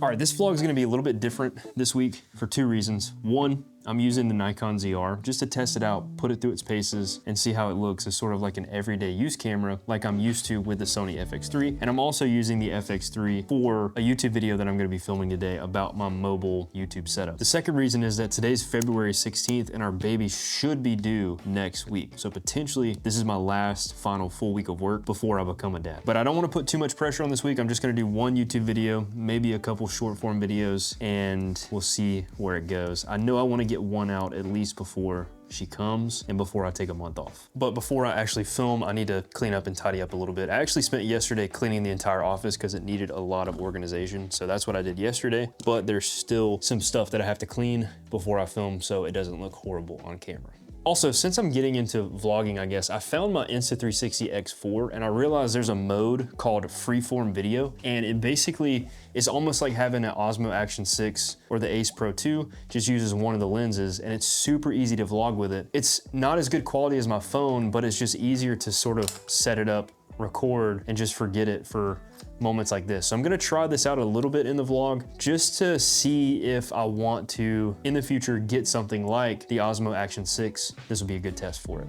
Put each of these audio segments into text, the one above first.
All right, this vlog is gonna be a little bit different this week for two reasons. One, I'm using the Nikon ZR just to test it out, put it through its paces, and see how it looks as sort of like an everyday use camera like I'm used to with the Sony FX3. And I'm also using the FX3 for a YouTube video that I'm gonna be filming today about my mobile YouTube setup. The second reason is that today's February 16th and our baby should be due next week. So potentially this is my last final full week of work before I become a dad. But I don't wanna put too much pressure on this week. I'm just gonna do one YouTube video, maybe a couple short form videos, and we'll see where it goes. I know I wanna get one out at least before she comes and before I take a month off. But before I actually film, I need to clean up and tidy up a little bit. I actually spent yesterday cleaning the entire office because it needed a lot of organization. So that's what I did yesterday, but there's still some stuff that I have to clean before I film so it doesn't look horrible on camera. Also, since I'm getting into vlogging, I guess, I found my Insta360 X4 and I realized there's a mode called freeform video. And it basically is almost like having an Osmo Action 6 or the Ace Pro 2, just uses one of the lenses and it's super easy to vlog with it. It's not as good quality as my phone, but it's just easier to sort of set it up, record, and just forget it for moments like this. So I'm gonna try this out a little bit in the vlog just to see if I want to, in the future, get something like the Osmo Action 6. This will be a good test for it.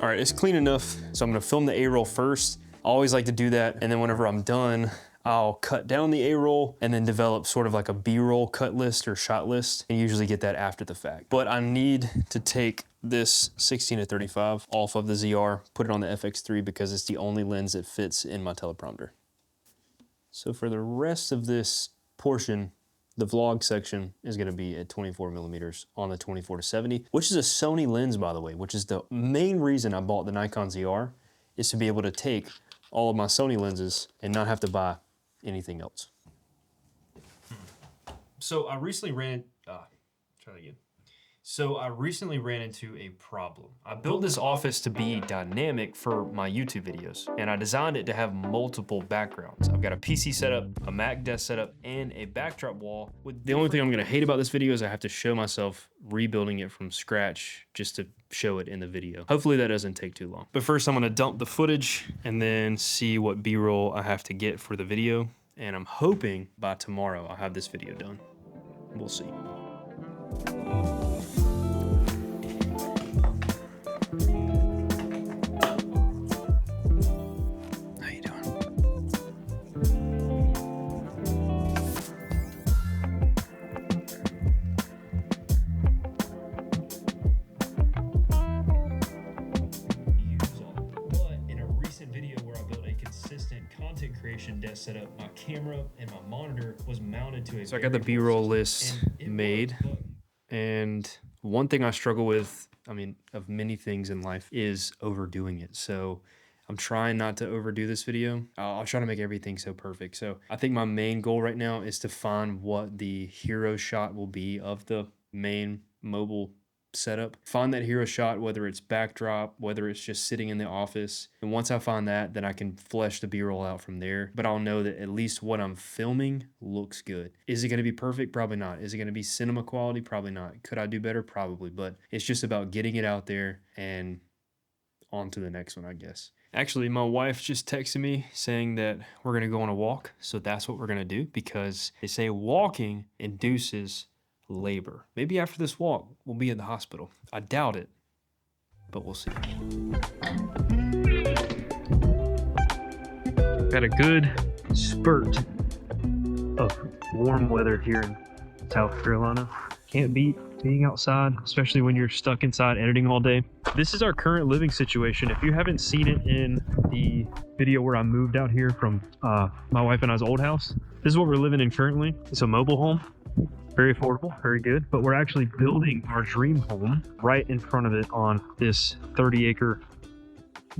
All right, it's clean enough. So I'm gonna film the A-roll first. I always like to do that. And then whenever I'm done, I'll cut down the A-roll and then develop sort of like a B-roll cut list or shot list, and usually get that after the fact. But I need to take this 16-35 off of the ZR, put it on the FX3 because it's the only lens that fits in my teleprompter. So for the rest of this portion, the vlog section is gonna be at 24 millimeters on the 24-70, which is a Sony lens, by the way, which is the main reason I bought the Nikon ZR, is to be able to take all of my Sony lenses and not have to buy anything else. So I recently ran into a problem. I built this office to be dynamic for my YouTube videos, and I designed it to have multiple backgrounds. I've got a PC setup, a Mac desk setup, and a backdrop wall. The only thing I'm gonna hate about this video is I have to show myself rebuilding it from scratch just to show it in the video. Hopefully that doesn't take too long. But first I'm gonna dump the footage and then see what B-roll I have to get for the video. And I'm hoping by tomorrow I'll have this video done. We'll see. Desk setup, my camera and my monitor was mounted to a. So I got the B-roll list made, and one thing I struggle with, I mean, of many things in life, is overdoing it. So I'm trying not to overdo this video. I'll try to make everything so perfect. So I think my main goal right now is to find what the hero shot will be of the main mobile setup. Find that hero shot, whether it's backdrop, whether it's just sitting in the office. And once I find that, then I can flesh the B-roll out from there. But I'll know that at least what I'm filming looks good. Is it gonna be perfect? Probably not. Is it gonna be cinema quality? Probably not. Could I do better? Probably. But it's just about getting it out there and on to the next one, I guess. Actually, my wife just texted me saying that we're gonna go on a walk. So that's what we're gonna do, because they say walking induces labor. Maybe after this walk, we'll be in the hospital. I doubt it, but we'll see. Got a good spurt of warm weather here in South Carolina. Can't beat being outside, especially when you're stuck inside editing all day. This is our current living situation. If you haven't seen it in the video where I moved out here from my wife and I's old house, this is what we're living in currently. It's a mobile home. Very affordable, very good. But we're actually building our dream home right in front of it on this 30-acre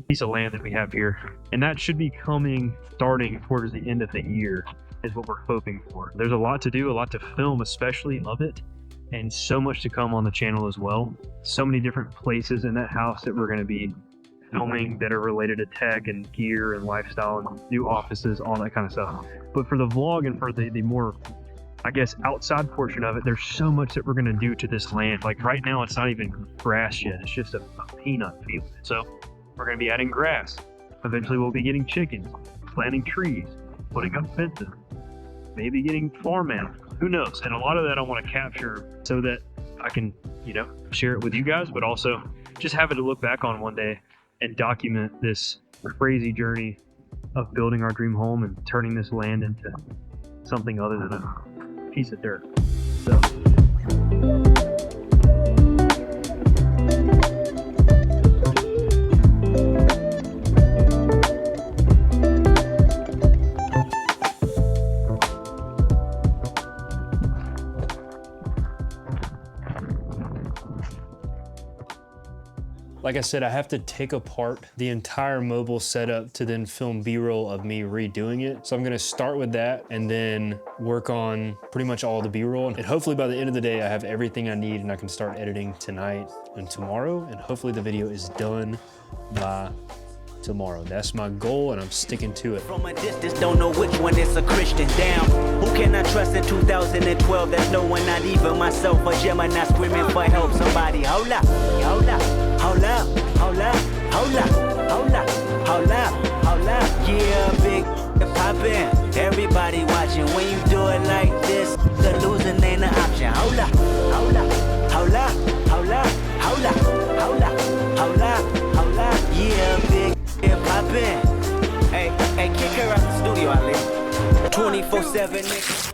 piece of land that we have here. And that should be coming starting towards the end of the year is what we're hoping for. There's a lot to do, a lot to film, especially of it, and so much to come on the channel as well. So many different places in that house that we're gonna be filming that are related to tech and gear and lifestyle and new offices, all that kind of stuff. But for the vlog and for the more, I guess, outside portion of it, there's so much that we're gonna do to this land. Like right now, it's not even grass yet. It's just a peanut field. So we're gonna be adding grass. Eventually we'll be getting chickens, planting trees, putting up fences, maybe getting farm animals. Who knows? And a lot of that I want to capture so that I can, share it with you guys, but also just have it to look back on one day and document this crazy journey of building our dream home and turning this land into something other than a piece of dirt. So. Like I said, I have to take apart the entire mobile setup to then film B-roll of me redoing it. So I'm gonna start with that and then work on pretty much all the B-roll. And hopefully by the end of the day, I have everything I need and I can start editing tonight and tomorrow. And hopefully the video is done by tomorrow. That's my goal and I'm sticking to it. From a distance, don't know which one is a Christian. Damn, who can I trust in 2012? There's no one, not even myself. A Gemini screaming for help. Somebody, hold up, hold up, hold up, hold up, hold up, hold up, hold up, hold up. Yeah, big poppin'. Everybody watching. When you do it like this, the losing ain't an option. Hold up, hold up, hold up, hold up, hold up, hold up, hold up, hold up. Yeah, big poppin'. Hey, kick her out the studio, Ali. 24/7.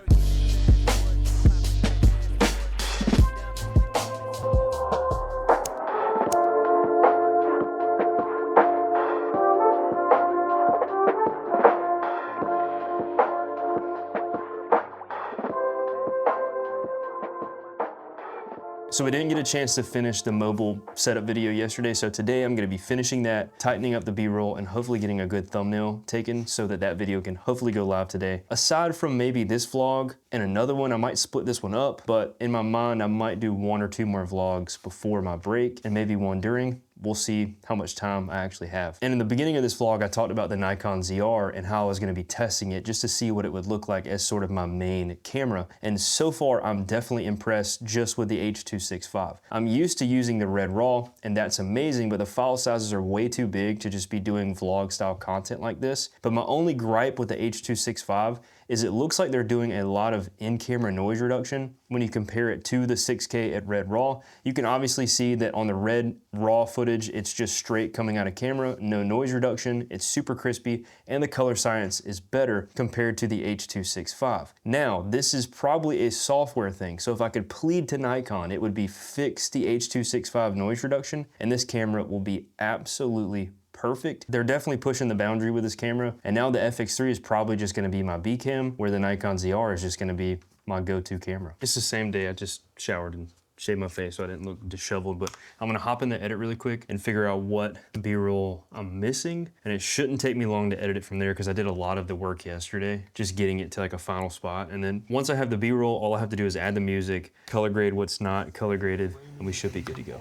So we didn't get a chance to finish the mobile setup video yesterday, so today I'm gonna be finishing that, tightening up the B-roll, and hopefully getting a good thumbnail taken so that that video can hopefully go live today. Aside from maybe this vlog and another one, I might split this one up, but in my mind, I might do 1 or 2 more vlogs before my break and maybe one during. We'll see how much time I actually have. And in the beginning of this vlog, I talked about the Nikon ZR and how I was gonna be testing it just to see what it would look like as sort of my main camera. And so far, I'm definitely impressed just with the H.265. I'm used to using the Red RAW, and that's amazing, but the file sizes are way too big to just be doing vlog style content like this. But my only gripe with the H.265 is it looks like they're doing a lot of in-camera noise reduction when you compare it to the 6K at Red RAW. You can obviously see that on the Red RAW footage, it's just straight coming out of camera, no noise reduction, it's super crispy, and the color science is better compared to the H.265. Now, this is probably a software thing, so if I could plead to Nikon, it would be fix the H.265 noise reduction, and this camera will be absolutely perfect. They're definitely pushing the boundary with this camera, and now the FX3 is probably just gonna be my B cam, where the Nikon ZR is just gonna be my go-to camera. It's the same day, I just showered and shaved my face so I didn't look disheveled, but I'm gonna hop in the edit really quick and figure out what B-roll I'm missing, and it shouldn't take me long to edit it from there because I did a lot of the work yesterday, just getting it to like a final spot. And then once I have the B-roll, all I have to do is add the music, color grade what's not color graded, and we should be good to go.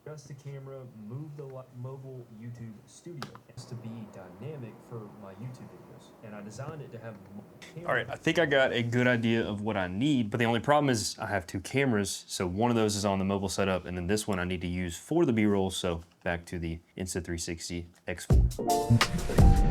Adjust the camera, move the mobile YouTube studio. It's to be dynamic for my YouTube videos, and I designed it to have all right, I think I got a good idea of what I need, but the only problem is I have 2 cameras, so one of those is on the mobile setup, and then this one I need to use for the B-roll, so back to the Insta360 X4.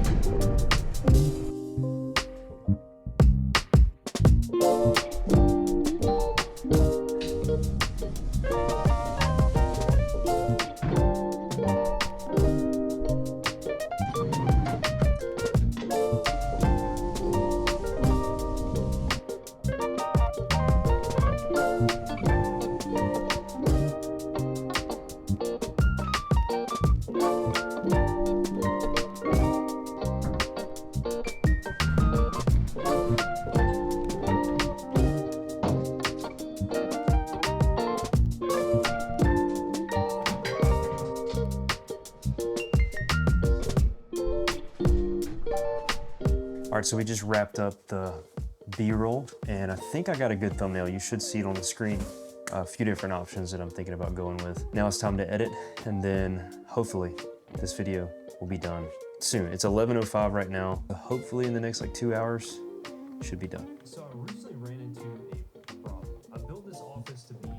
All right, so we just wrapped up the B-roll, and I think I got a good thumbnail. You should see it on the screen. A few different options that I'm thinking about going with. Now it's time to edit, and then hopefully this video will be done soon. It's 11:05 right now. Hopefully in the next like 2 hours, it should be done. So I recently ran into a problem. I built this office to be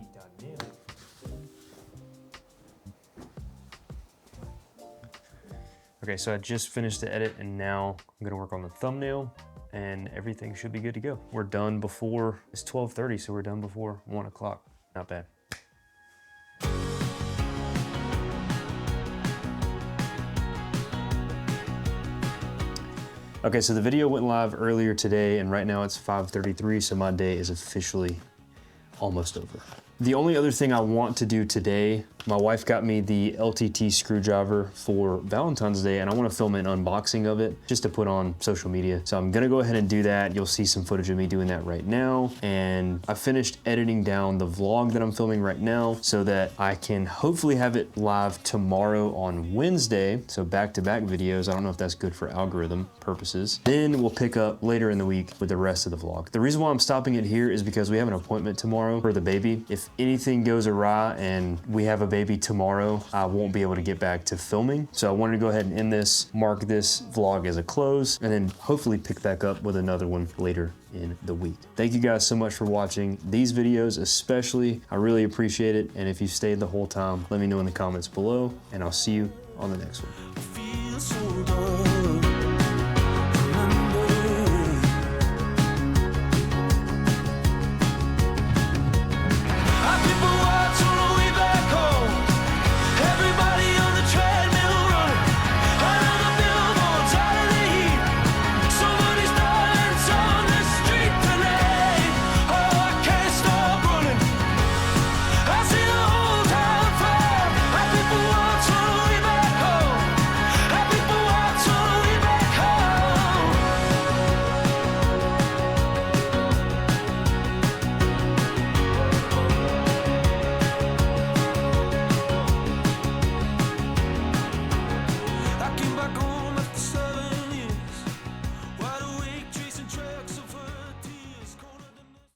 dynamic. Okay, so I just finished the edit and now I'm gonna work on the thumbnail and everything should be good to go. We're done before, it's 12:30, so we're done before 1 o'clock. Not bad. Okay, so the video went live earlier today and right now it's 5:33, so my day is officially almost over. The only other thing I want to do today, my wife got me the LTT screwdriver for Valentine's Day and I want to film an unboxing of it just to put on social media. So I'm gonna go ahead and do that. You'll see some footage of me doing that right now. And I finished editing down the vlog that I'm filming right now so that I can hopefully have it live tomorrow on Wednesday. So back-to-back videos. I don't know if that's good for algorithm purposes. Then we'll pick up later in the week with the rest of the vlog. The reason why I'm stopping it here is because we have an appointment tomorrow for the baby. If anything goes awry and we have a baby tomorrow, I won't be able to get back to filming. So I wanted to go ahead and end this, mark this vlog as a close, and then hopefully pick back up with another one later in the week. Thank you guys so much for watching these videos, especially. I really appreciate it. And if you stayed the whole time, let me know in the comments below, and I'll see you on the next one.